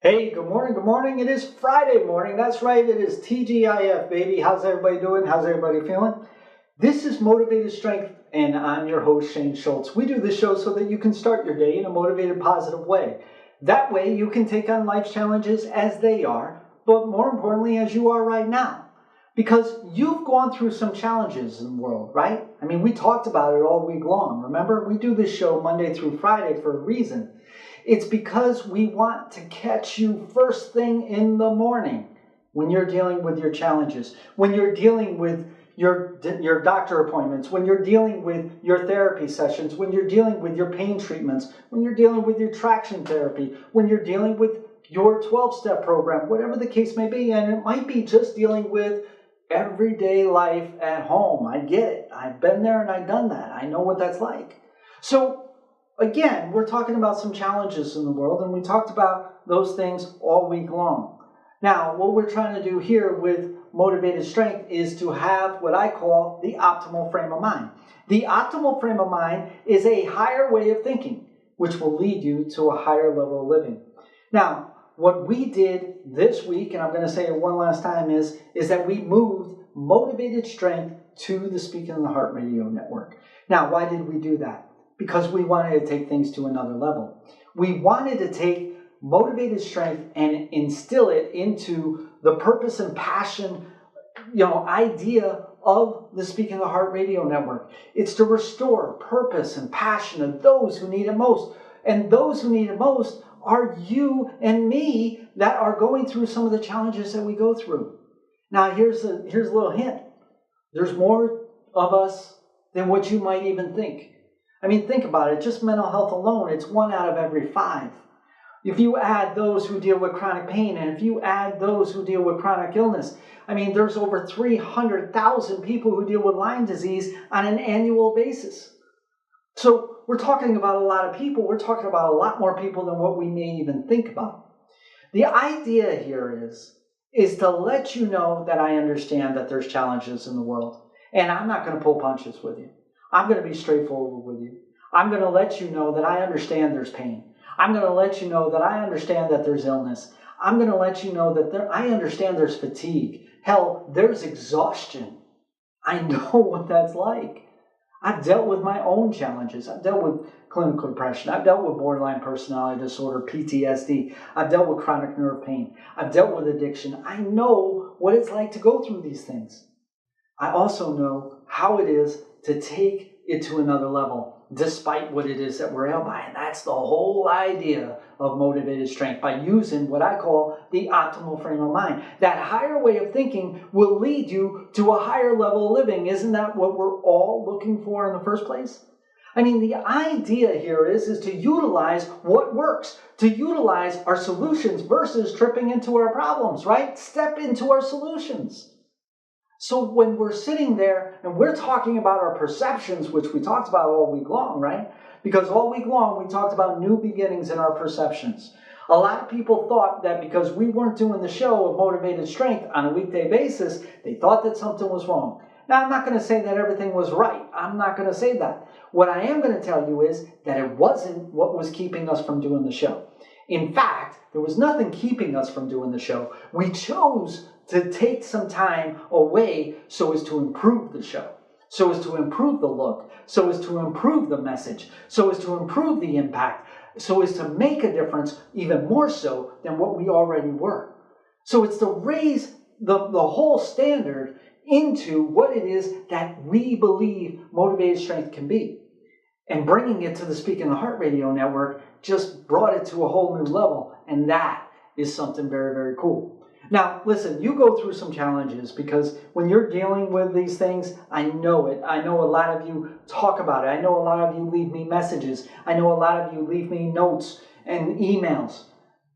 Hey, good morning, good morning. It is Friday morning. That's right, it is TGIF, baby. How's everybody doing? How's everybody feeling? This is Motivated Strength, and I'm your host, Shane Schulz. We do this show so that you can start your day in a motivated, positive way. That way, you can take on life's challenges as they are, but more importantly, as you are right now. Because you've gone through some challenges in the world, right? I mean, we talked about it all week long. Remember, we do this show Monday through Friday for a reason. It's because we want to catch you first thing in the morning when you're dealing with your challenges, when you're dealing with your doctor appointments, when you're dealing with your therapy sessions, when you're dealing with your pain treatments, when you're dealing with your traction therapy, when you're dealing with your 12-step program, whatever the case may be. And it might be just dealing with everyday life at home. I get it. I've been there and I've done that. I know what that's like. So again, we're talking about some challenges in the world, and we talked about those things all week long. Now, what we're trying to do here with Motivated Strength is to have what I call the optimal frame of mind. The optimal frame of mind is a higher way of thinking, which will lead you to a higher level of living. Now, what we did this week, and I'm going to say it one last time, is that we moved Motivated Strength to the Speaking in the Heart Radio Network. Now, why did we do that? Because we wanted to take things to another level. We wanted to take Motivated Strength and instill it into the purpose and passion, idea of the Speaking of the Heart Radio Network. It's to restore purpose and passion of those who need it most. And those who need it most are you and me that are going through some of the challenges that we go through. Now, here's a little hint. There's more of us than what you might even think. I mean, think about it. Just mental health alone, it's 1 out of every 5. If you add those who deal with chronic pain, and if you add those who deal with chronic illness, I mean, there's over 300,000 people who deal with Lyme disease on an annual basis. So we're talking about a lot of people. We're talking about a lot more people than what we may even think about. The idea here is to let you know that I understand that there's challenges in the world, and I'm not going to pull punches with you. I'm going to be straightforward with you. I'm going to let you know that I understand there's pain. I'm going to let you know that I understand that there's illness. I'm going to let you know that I understand there's fatigue. Hell, there's exhaustion. I know what that's like. I've dealt with my own challenges. I've dealt with clinical depression. I've dealt with borderline personality disorder, PTSD. I've dealt with chronic nerve pain. I've dealt with addiction. I know what it's like to go through these things. I also know how it is to take it to another level, despite what it is that we're held by. And that's the whole idea of Motivated Strength, by using what I call the optimal frame of mind. That higher way of thinking will lead you to a higher level of living. Isn't that what we're all looking for in the first place? I mean, the idea here is to utilize what works, to utilize our solutions versus tripping into our problems, right? Step into our solutions. So when we're sitting there and we're talking about our perceptions, which we talked about all week long, right? Because all week long we talked about new beginnings in our perceptions. A lot of people thought that because we weren't doing the show of Motivated Strength on a weekday basis, they thought that something was wrong. Now, I'm not going to say that everything was right. I'm not going to say that. What I am going to tell you is that it wasn't what was keeping us from doing the show. In fact, there was nothing keeping us from doing the show. We chose to take some time away so as to improve the show, so as to improve the look, so as to improve the message, so as to improve the impact, so as to make a difference even more so than what we already were. So it's to raise the whole standard into what it is that we believe Motivated Strength can be. And bringing it to the Speaking of the Heart Radio Network just brought it to a whole new level. And that is something very, very cool. Now, listen, you go through some challenges because when you're dealing with these things, I know it. I know a lot of you talk about it. I know a lot of you leave me messages. I know a lot of you leave me notes and emails.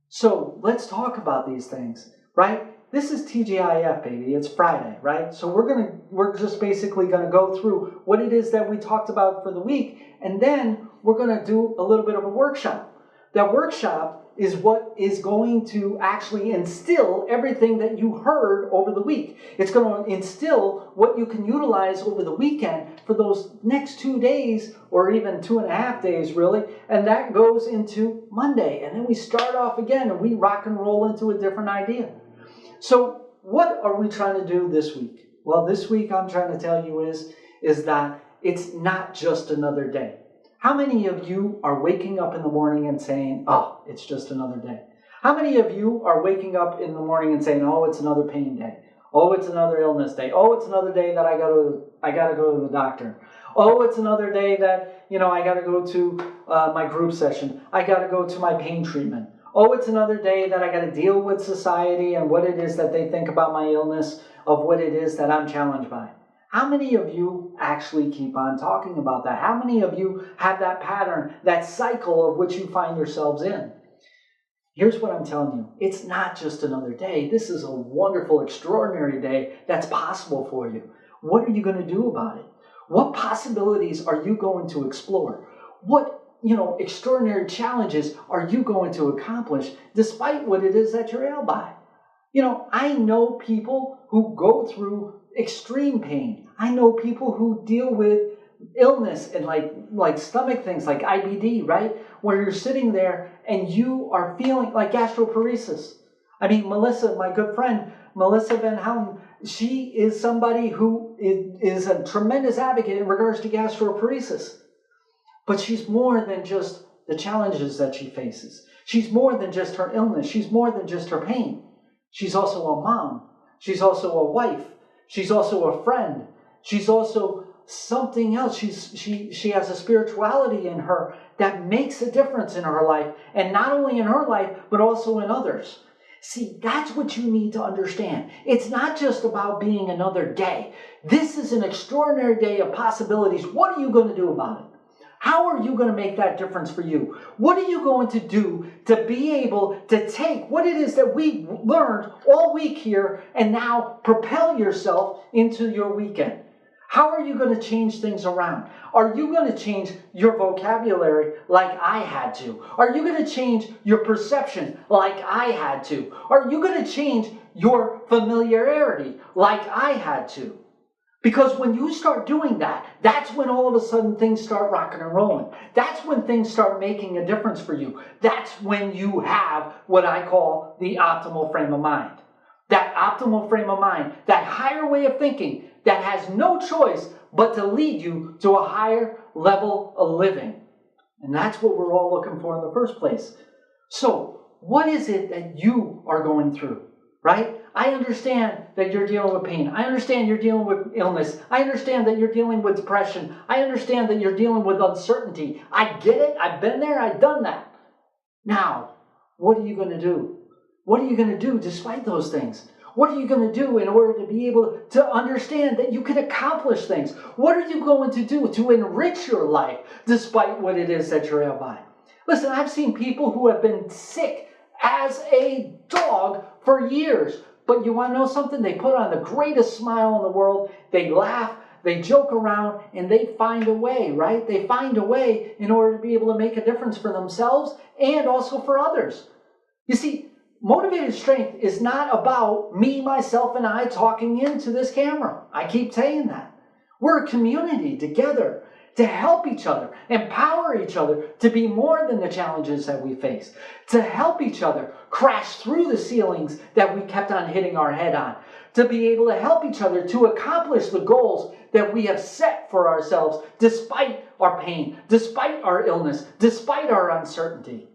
So let's talk about these things, right? This is TGIF, baby. It's Friday, right? So we're just basically going to go through what it is that we talked about for the week, and then we're going to do a little bit of a workshop. That workshop is what is going to actually instill everything that you heard over the week. It's going to instill what you can utilize over the weekend for those next 2 days, or even 2.5 days really, and that goes into Monday. And then we start off again and we rock and roll into a different idea. So what are we trying to do this week? Well, this week I'm trying to tell you is that it's not just another day. How many of you are waking up in the morning and saying, oh, it's just another day? How many of you are waking up in the morning and saying, oh, it's another pain day? Oh, it's another illness day. Oh, it's another day that I gotta go to the doctor. Oh, it's another day that, I gotta go to my group session. I gotta go to my pain treatment. Oh, it's another day that I gotta deal with society and what it is that they think about my illness, of what it is that I'm challenged by. How many of you actually keep on talking about that? How many of you have that pattern, that cycle of which you find yourselves in? Here's what I'm telling you. It's not just another day. This is a wonderful, extraordinary day that's possible for you. What are you going to do about it? What possibilities are you going to explore? What, extraordinary challenges are you going to accomplish despite what it is that you're ailed by? I know people who go through extreme pain. I know people who deal with illness and like stomach things like IBD, right? Where you're sitting there and you are feeling like gastroparesis. I mean, Melissa, my good friend, Melissa Van Houten, she is somebody who is a tremendous advocate in regards to gastroparesis. But she's more than just the challenges that she faces. She's more than just her illness. She's more than just her pain. She's also a mom. She's also a wife. She's also a friend. She's also something else. She has a spirituality in her that makes a difference in her life, and not only in her life, but also in others. See, that's what you need to understand. It's not just about being another day. This is an extraordinary day of possibilities. What are you going to do about it? How are you going to make that difference for you? What are you going to do to be able to take what it is that we learned all week here and now propel yourself into your weekend? How are you going to change things around? Are you going to change your vocabulary like I had to? Are you going to change your perception like I had to? Are you going to change your familiarity like I had to? Because when you start doing that, that's when all of a sudden things start rocking and rolling. That's when things start making a difference for you. That's when you have what I call the optimal frame of mind. That optimal frame of mind, that higher way of thinking that has no choice but to lead you to a higher level of living. And that's what we're all looking for in the first place. So, what is it that you are going through, right? I understand that you're dealing with pain. I understand you're dealing with illness. I understand that you're dealing with depression. I understand that you're dealing with uncertainty. I get it. I've been there. I've done that. Now, what are you going to do? What are you going to do despite those things? What are you going to do in order to be able to understand that you can accomplish things? What are you going to do to enrich your life despite what it is that you're ailed by? Listen, I've seen people who have been sick as a dog for years. But you want to know something? They put on the greatest smile in the world. They laugh, they joke around, and they find a way, right? They find a way in order to be able to make a difference for themselves and also for others. You see, motivated strength is not about me, myself, and I talking into this camera. I keep saying that. We're a community together to help each other, empower each other to be more than the challenges that we face, to help each other crash through the ceilings that we kept on hitting our head on, to be able to help each other to accomplish the goals that we have set for ourselves despite our pain, despite our illness, despite our uncertainty.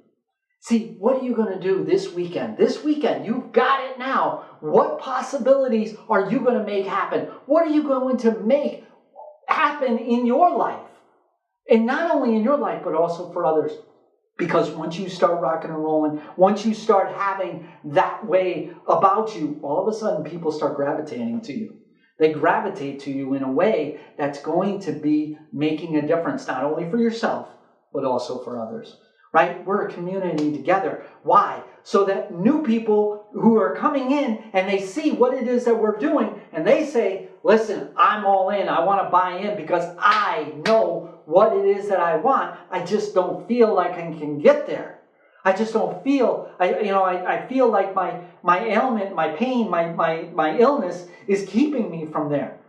See, what are you going to do this weekend? This weekend, you've got it now. What possibilities are you going to make happen? What are you going to make happen in your life? And not only in your life, but also for others. Because once you start rocking and rolling, once you start having that way about you, all of a sudden people start gravitating to you. They gravitate to you in a way that's going to be making a difference, not only for yourself, but also for others. Right? We're a community together. Why? So that new people who are coming in and they see what it is that we're doing and they say, listen, I'm all in. I want to buy in because I know what it is that I want. I just don't feel like I can get there. I just don't feel, I feel like my ailment, my pain, my illness is keeping me from there.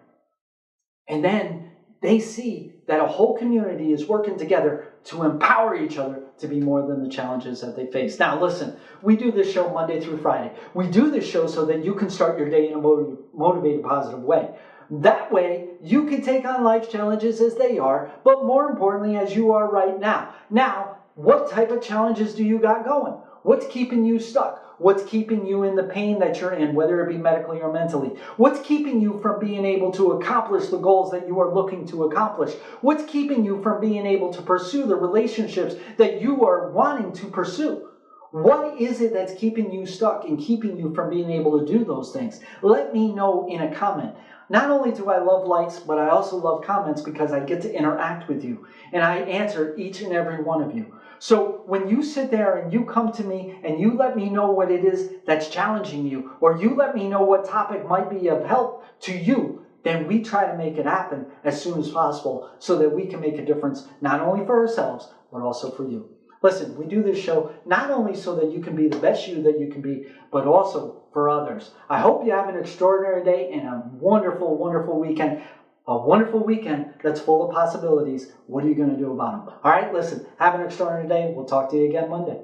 And then they see that a whole community is working together to empower each other to be more than the challenges that they face. Now, listen, we do this show Monday through Friday. We do this show so that you can start your day in a motivated, positive way. That way, you can take on life's challenges as they are, but more importantly, as you are right now. Now, what type of challenges do you got going? What's keeping you stuck? What's keeping you in the pain that you're in, whether it be medically or mentally? What's keeping you from being able to accomplish the goals that you are looking to accomplish? What's keeping you from being able to pursue the relationships that you are wanting to pursue? What is it that's keeping you stuck and keeping you from being able to do those things? Let me know in a comment. Not only do I love likes, but I also love comments because I get to interact with you. And I answer each and every one of you. So when you sit there and you come to me and you let me know what it is that's challenging you, or you let me know what topic might be of help to you, then we try to make it happen as soon as possible so that we can make a difference not only for ourselves, but also for you. Listen, we do this show not only so that you can be the best you that you can be, but also for others. I hope you have an extraordinary day and a wonderful, wonderful weekend. A wonderful weekend that's full of possibilities. What are you going to do about them? All right, listen, have an extraordinary day. We'll talk to you again Monday.